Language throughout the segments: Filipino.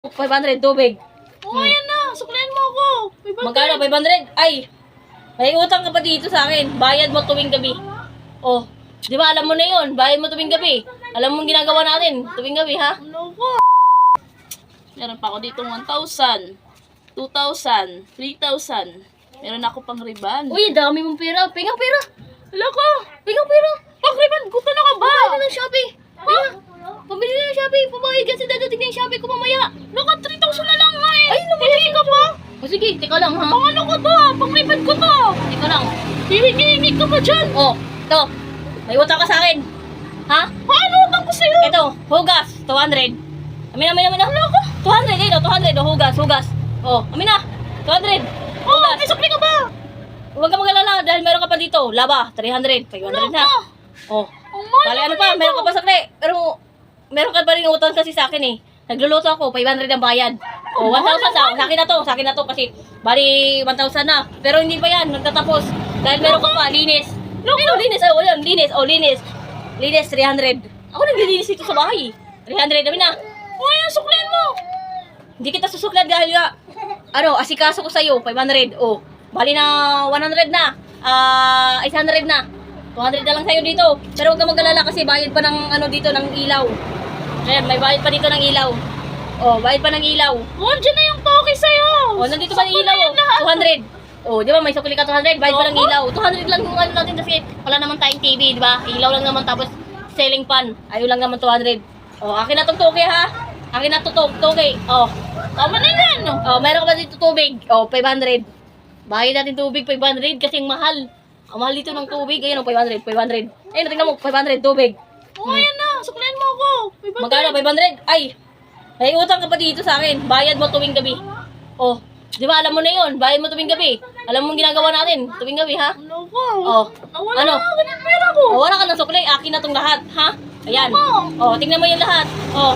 500 tubig. Ayan na. Suklayan mo ako. 500. Magkano? 500? Ay, may utang ka pa dito sa akin. Bayad mo tuwing gabi. Oh, di ba alam mo na yun? Bayad mo tuwing gabi. Alam mo ang ginagawa natin tuwing gabi, ha? Ano ko? Meron pa ako dito 1,000, 2,000, 3,000. Meron ako pang riban. Uy, dami mong pera. Pingang pera. Hala ka. Pingang pera. Pang riban, gusto na ka ba? Pabili na ng Shopee. Ha? Pabili na ng Shopee. Pabayad kasi dadating na yung Shopee ko mamaya. Naka 3,000 na lang nga eh. Ay, nahihingi ka pa? O sige, teka lang, ha? Pang ano ko to? Pang riban ko to. Teka lang. Hihingi ka pa dyan. Oh, ito. May utang ka sa akin. Ha? Paano utang ko sa'yo? Ito, hugas. 200. Amin na. Ano ko? 200, eh, no? 200, no? Hugas. Oh, amin na. 200. Oh, may sukli ka ba? Huwag ka mag-alala dahil meron ka pa dito. Laba, 300. 500 na. Oh. Ang mahal Kali ano naman pa, nito. meron ka pa sakli. Pero, meron ka pa rin utang kasi sa akin eh. Nagluluto ako, 500 ang bayad. Oh, 1,000 sa akin na to kasi bali 1,000 na. Pero hindi pa yan, nagtatapos. Dahil meron ka pa, linis. Linis, oh, yan, linis. Linis, 300. Ako naglilinis dito sa bahay. 300, namin na. Oh, yan, suklayan mo. Hindi kita susuklat dahil nga, asikaso ko sa'yo, 500. Oh, bali na 100 na. 800 na. 200 na lang sa'yo dito. Pero huwag ka mag-alala kasi bayad pa ng dito ng ilaw. Ayan, may bayad pa dito ng ilaw. Oh, bayad pa ng ilaw. Oh, dyan na yung toke sa'yo. Oh, nandito pa ng Sakto ilaw, na yan lahat. 200. Oh, di ba may sukli ka 200, bayad pa ng Oo. ilaw. 200 lang yung natin kasi wala naman tayong TV, di ba? Ilaw lang naman tapos ceiling fan. Ayun lang naman 200. Oh, akin na tong toke ha. Akin na to toke. Oh. Tama na yan. Oh, meron ka ba dito tubig? Oh, 500. Bayad natin tubig 500 kasi ang mahal. Ang mahal dito ng tubig. Ayun, 500. Ayun, tingnan mo, 500 tubig. Oh, ayan na. Suklayan mo ako. 500. Magkano? 500? Ay, may utang ka pa dito sa akin. Bayad mo tuwing gabi. Oh, di ba alam mo na yun? Bayad mo tuwing gabi. Alam mo ang ginagawa natin tuwing gabi, ha? Ano ko? Oh, Nawala ano? na ako ng pera ko. Oh, wala ka ng sukli. Akin na tong lahat, ha? Ayan. Oh, tingnan mo yung lahat. Oh,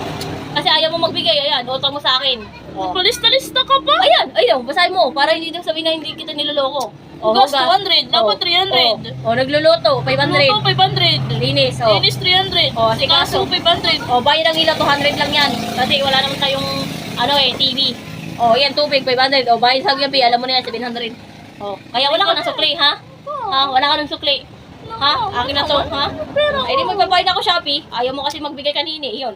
kasi ayaw mo magbigay. Ayan, utang mo sa akin. Oh. Palista-lista ka pa. Ayun, basahin mo. Para hindi daw sabihin na hindi kita niloloko. Oh, Hugas, hugas. 200. Dapat 300. Oh, nagluluto, 500. Luto, 500. Linis, oh. Linis, 300. Oh, Sikaso, sikaso. 500. Oh, bayad ng ilaw, 200 lang yan. Kasi wala naman tayong, TV. Oh, yan, tubig, 500. Oh, bayad sa gabi, alam mo na yan, 700. Oh, kaya wala ka ng sukli, ha? Ha? Wala ka ng sukli. Ha? Akin na to, ha? Eh, di magbabayad ako Shopee. Ayaw mo kasi magbigay kanina, yun.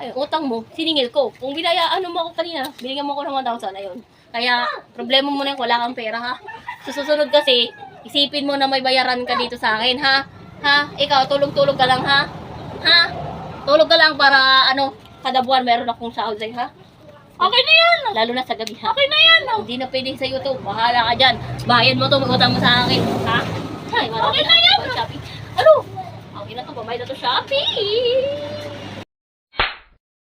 Ayun, utang mo, siningil ko. Kung binayaan mo ako kanina, binigyan mo ko ng 1,000, ayun. Kaya, problema mo na yung wala kang pera, ha? Sa susunod kasi, isipin mo na may bayaran ka dito sa akin, ha? Ha? Ikaw, tulog-tulog ka lang, ha? Ha? Tulog ka lang para, kada buwan meron akong sahod sa'yo, ha? Okay na yan. Lalo na sa gabi, ha? Okay na yan. Hindi na pwede sa YouTube. Bahala ka dyan. Bayad mo to, utang mo sa akin, ha? Ay, marami Okay na yan. Shopee. Ano? Okay na to, babayad na to Shopee.